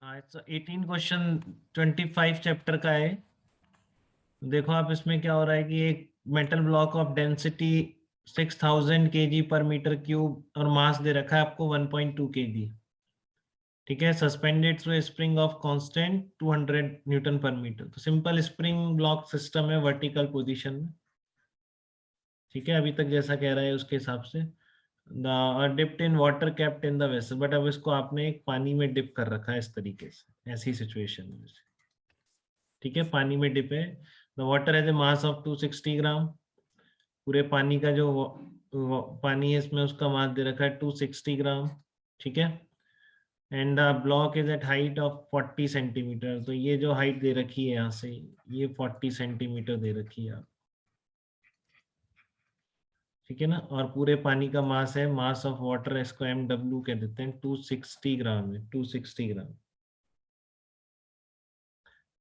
हाँ, 18 question 25 chapter का है। देखो आप इसमें क्या हो रहा है कि एक metal block of density 6000 kg पर मीटर क्यूब और मास दे रखा है आपको 1.2 kg। ठीक है, suspended through spring of constant 200 Newton पर मीटर। तो सिंपल स्प्रिंग ब्लॉक सिस्टम है वर्टिकल पोजीशन में। ठीक है, अभी तक जैसा कह रहा है उसके हिसाब से the dipped in water kept in the vessel, but अब इसको आपने एक पानी में डिप कर रखा है इस तरीके से, ऐसी सिचुएशन में। ठीक है, पानी में डिप है। The water has a mass of 260 ग्राम। पूरे पानी का जो पानी है इसमें उसका मास दे रखा है 260 ग्राम। ठीक है, and the block is at height of 40 centimetre. तो ये जो हाइट दे रखी है यहाँ से, ये 40 सेंटीमीटर दे रखी है। ठीक है ना, और पूरे पानी का मास है, मास ऑफ वाटर, इसको MW कह देते हैं, 260 ग्राम है, 260 ग्राम।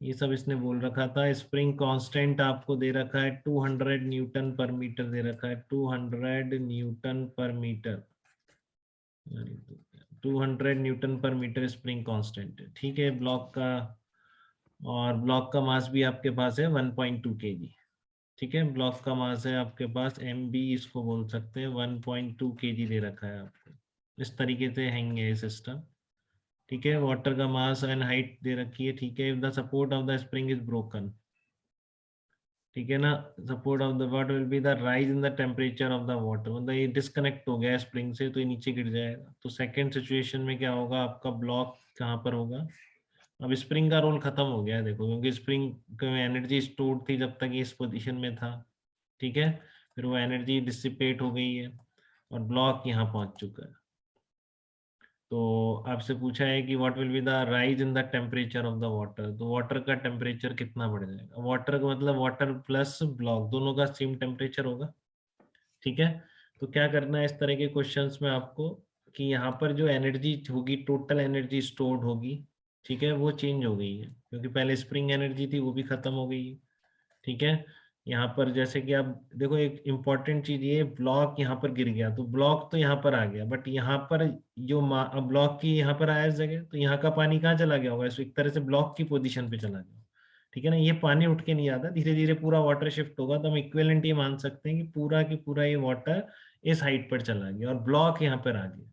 ये सब इसने बोल रखा था। स्प्रिंग कांस्टेंट आपको दे रखा है 200 न्यूटन पर मीटर दे रखा है, 200 न्यूटन पर मीटर, 200 न्यूटन पर मीटर स्प्रिंग कांस्टेंट है। ठीक है, ब्लॉक का, और ब्लॉक का मास भी आपके पास है 1.2 kg। ठीक है, ब्लॉक का मास है आपके पास MB, इसको बोल सकते हैं, 1.2 kg दे रखा है आपको। इस तरीके से हैंग है सिस्टम। ठीक है, वाटर का मास एंड हाइट दे रखी है। ठीक है, if the support of the spring is broken. ठीक है ना, support of the water will be the rise in the temperature of the water. मतलब ये डिस्कनेक्ट हो गया स्प्रिंग से तो ये नीचे गिर जाएगा। तो सेकंड सिचुएशन में क्या होगा, आपका ब्लॉक कहाँ पर होगा। अब स्प्रिंग का रोल खत्म हो गया है देखो, क्योंकि स्प्रिंग में एनर्जी स्टोर थी जब तक ये इस पोजीशन में था। ठीक है, फिर वो एनर्जी डिसिपेट हो गई है और ब्लॉक यहाँ पहुंच चुका है। तो आपसे पूछा है कि what will be the rise in the temperature of the water. तो वाटर का टेम्परेचर कितना बढ़ जाएगा। वाटर का मतलब वाटर प्लस ब्लॉक दोनों का सेम टेम्परेचर होगा। ठीक है, तो क्या करना है इस तरह के क्वेश्चंस में आपको, कि यहाँ पर जो एनर्जी होगी, टोटल एनर्जी स्टोर्ड होगी, ठीक है, वो चेंज हो गई है, क्योंकि पहले स्प्रिंग एनर्जी थी वो भी खत्म हो गई है। ठीक है, यहाँ पर जैसे कि आप देखो, एक इम्पॉर्टेंट चीज ये, ब्लॉक यहाँ पर गिर गया तो ब्लॉक तो यहाँ पर आ गया, बट यहाँ पर जो ब्लॉक की यहाँ पर आया इस जगह, तो यहाँ का पानी कहाँ चला गया होगा, इसको एक तरह से ब्लॉक की पोजीशन पे चला गया। ठीक है ना, ये पानी उठ के नहीं आता, धीरे धीरे पूरा वाटर शिफ्ट होगा। तो हम इक्विवेलेंट ये मान सकते हैं कि पूरा की पूरा ये वाटर इस हाइट पर चला गया और ब्लॉक यहाँ पर आ गया।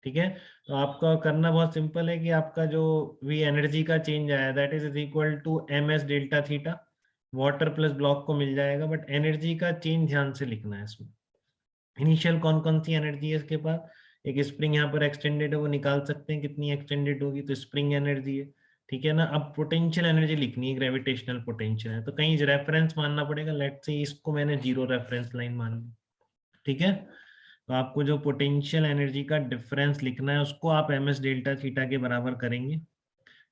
ठीक है, तो आपका करना बहुत सिंपल है कि आपका जो भी एनर्जी का चेंज आया, that is equal to MS delta theta. Water plus block को मिल जाएगा, बट एनर्जी का चेंज ध्यान से लिखना है इसमें। इनिशियल कौन कौन सी एनर्जी है इसके पास, एक स्प्रिंग यहाँ पर एक्सटेंडेड है, वो निकाल सकते हैं कितनी एक्सटेंडेड होगी, तो स्प्रिंग एनर्जी है। ठीक है ना, अब पोटेंशियल एनर्जी लिखनी है, ग्रेविटेशनल पोटेंशियल है, तो कहीं रेफरेंस मानना पड़ेगा। लेट्स से इसको मैंने 0 रेफरेंस लाइन मान ली। ठीक है, तो आपको जो पोटेंशियल एनर्जी का डिफरेंस लिखना है उसको आप MS डेल्टा थीटा के बराबर करेंगे।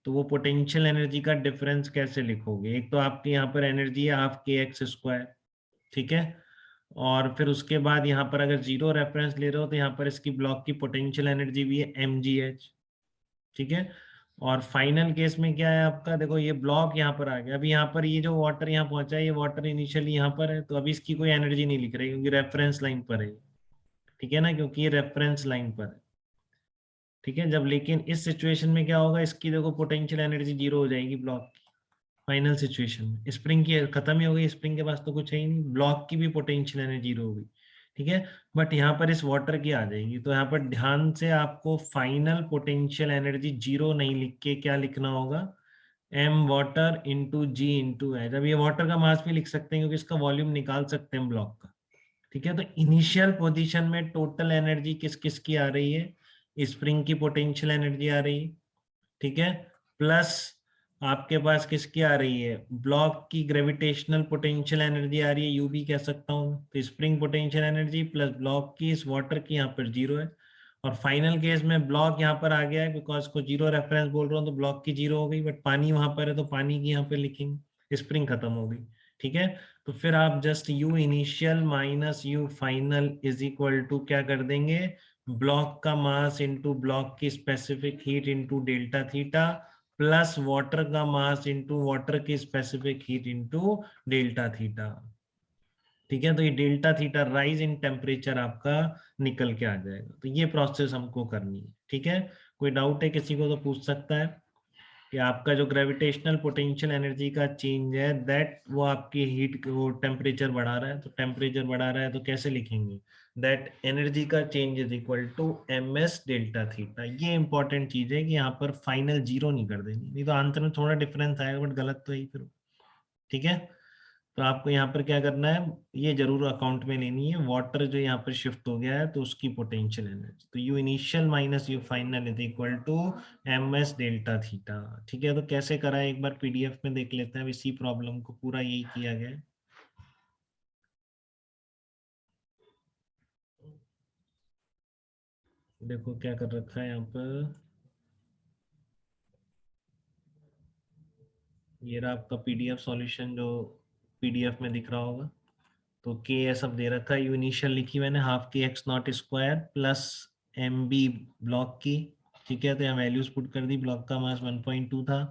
तो वो पोटेंशियल एनर्जी का डिफरेंस कैसे लिखोगे, एक तो आपके यहाँ पर एनर्जी है हाफ kx²। ठीक है, और फिर उसके बाद यहाँ पर अगर 0 रेफरेंस ले रहे हो तो यहाँ पर इसकी ब्लॉक की पोटेंशियल एनर्जी भी है mgh। ठीक है, और फाइनल केस में क्या है आपका, देखो ये ब्लॉक यहाँ पर आ गया, अभी यहाँ पर ये जो वाटर यहाँ पहुंचा है, ये वाटर इनिशियली यहाँ पर है, तो अभी इसकी कोई एनर्जी नहीं लिख रही क्योंकि रेफरेंस लाइन पर है। ठीक है ना, क्योंकि ये रेफरेंस लाइन पर है। ठीक है, जब लेकिन इस सिचुएशन में क्या होगा, इसकी देखो पोटेंशियल एनर्जी 0 हो जाएगी ब्लॉक की। फाइनल सिचुएशन में स्प्रिंग की खत्म ही हो गई, स्प्रिंग के पास तो कुछ है ही नहीं, ब्लॉक की भी पोटेंशियल एनर्जी 0 हो गई। ठीक है, बट यहाँ पर इस वाटर की आ जाएगी, तो यहाँ पर ध्यान से आपको फाइनल पोटेंशियल एनर्जी 0 नहीं लिख के क्या लिखना होगा, M water into G into H. अब ये वाटर का मास भी लिख सकते हैं क्योंकि इसका वॉल्यूम निकाल सकते हैं ब्लॉक का। ठीक है, तो इनिशियल पोजीशन में टोटल एनर्जी किस किस की आ रही है, स्प्रिंग की पोटेंशियल एनर्जी आ रही है। ठीक है, प्लस आपके पास किसकी आ रही है, ब्लॉक की ग्रेविटेशनल पोटेंशियल एनर्जी आ रही है, UV कह सकता हूँ। तो spring potential energy plus block की, इस वाटर की यहाँ पर 0 है। और फाइनल केस में ब्लॉक यहाँ पर आ गया है, बिकॉज को 0 रेफरेंस बोल रहा हूँ तो ब्लॉक की 0 हो गई, बट पानी वहां पर है तो पानी की यहाँ पे लिखेंगे, स्प्रिंग खत्म हो गई। ठीक है, तो फिर आप just U initial minus U final is equal to क्या कर देंगे, ब्लॉक का मास इंटू ब्लॉक की specific heat into delta theta, plus water का मास इंटू वाटर की specific heat into delta theta. ठीक है, तो ये delta theta rise in temperature आपका निकल के आ जाएगा। तो ये प्रोसेस हमको करनी है। ठीक है, कोई डाउट है किसी को तो पूछ सकता है। कि आपका जो ग्रेविटेशनल पोटेंशियल एनर्जी का चेंज है दैट वो आपकी हीट वो टेम्परेचर बढ़ा रहा है, तो टेम्परेचर बढ़ा रहा है तो कैसे लिखेंगे, दैट एनर्जी का change is equal to M S delta theta. ये इंपॉर्टेंट चीज है कि यहाँ पर फाइनल जीरो नहीं कर देनी, नहीं तो आंसर में थोड़ा डिफरेंस आएगा बट गलत तो यही फिर। ठीक है, तो आपको यहाँ पर क्या करना है, ये जरूर अकाउंट में लेनी है, वाटर जो यहाँ पर शिफ्ट हो गया है तो उसकी पोटेंशियल एनर्जी, तो U initial minus U final is equal to M S delta theta. ठीक है, तो कैसे करा है एक बार पीडीएफ में देख लेते हैं, इसी प्रॉब्लम को पूरा यही किया गया है। देखो क्या कर रखा है यहाँ पर, ये रहा आपका पीडीएफ सॉल्यूशन जो पीडीएफ में दिख रहा होगा। तो के ये सब दे रखा है, यू इनिशियल लिखी मैंने half K X naught square plus M B block की। ठीक है, तो यहाँ वैल्यूज पुट कर दी, ब्लॉक का मास 1.2 था।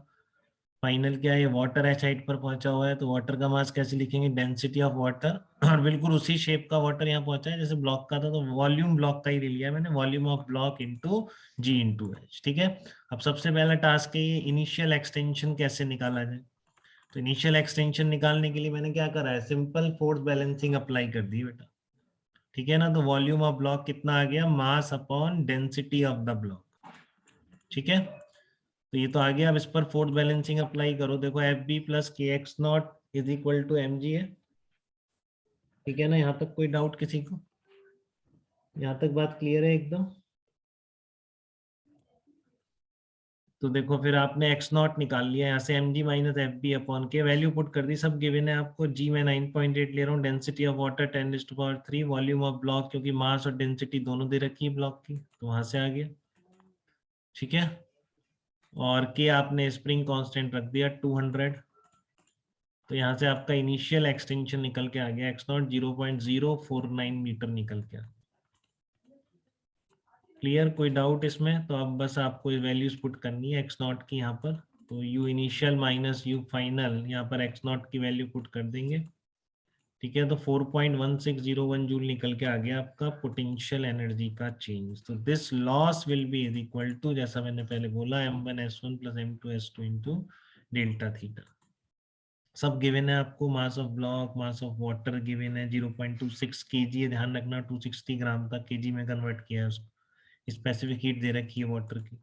फाइनल क्या है, ये वाटर है साइड पर पहुंचा हुआ है, तो वाटर का मास कैसे लिखेंगे, डेंसिटी ऑफ वाटर और बिल्कुल उसी शेप का वाटर यहाँ पहुंचा है जैसे ब्लॉक का था, तो वॉल्यूम ब्लॉक का ही ले लिया मैंने, volume of block into G into H. ठीक है, अब सबसे पहला टास्क है ये इनिशियल एक्सटेंशन कैसे निकाला जाए। तो इनिशियल एक्सटेंशन निकालने के लिए मैंने क्या करा है, सिंपल फोर्स बैलेंसिंग अप्लाई कर दी बेटा। ठीक है ना, तो वॉल्यूम ऑफ ब्लॉक कितना आ गया, mass upon density of the block. ठीक है, तो ये तो आ गया, अब इस पर फोर्स बैलेंसिंग अप्लाई करो, देखो F B plus K X naught is equal to M G है। ठीक है ना, यहाँ तक कोई डाउट किसी को, यहाँ तक बात क्लियर है एकदम। तो देखो फिर आपने एक्स नॉट निकाल लिया, यहाँ से M G minus F B upon K value put कर दी, सब गिवन है आपको। जी मैं 9.8 ले रहा हूँ, density of water 10⁻3, volume of block क्योंकि मास और डेंसिटी दोनों दे रखी है ब्लॉक की, तो वहां से आ गया। ठीक है, और के आपने स्प्रिंग कांस्टेंट रख दिया 200, तो यहाँ से आपका इनिशियल एक्सटेंशन निकल के आ गया एक्स नॉट 0.049 मीटर निकल के। क्लियर, कोई डाउट इसमें, तो अब बस आपको वैल्यूज पुट करनी है एक्स नॉट की यहाँ पर, तो U initial minus U final, यहाँ पर एक्स नॉट की वैल्यू पुट कर देंगे। ठीक है, तो 4.1601 जूल निकल के आ गया आपका पोटेंशियल एनर्जी का चेंज। तो this loss will be is equal to, जैसा मैंने पहले बोला, m1s1 plus m2s2 into delta theta. सब गिवन है आपको, mass of block, mass of water given है 0.26 kg है, ध्यान रखना 260 ग्राम तक केजी में कन्वर्ट किया है उसको, स्पेसिफिक हीट दे रखी है वाटर की।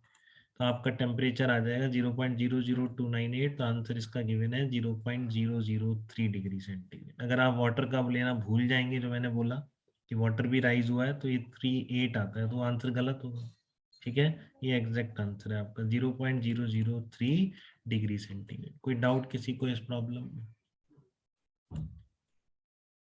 तो आपका टेम्परेचर आ जाएगा 0.00298, तो आंसर इसका गिवन है 0.003 डिग्री सेंटीग्रेड। अगर आप वाटर का लेना भूल जाएंगे, जो मैंने बोला कि वाटर भी राइज हुआ है, तो ये 38 आता है, तो आंसर गलत होगा। ठीक है, ये एग्जैक्ट आंसर है आपका 0.003 डिग्री सेंटीग्रेड। कोई डाउट किसी को इस प्रॉब्लम में?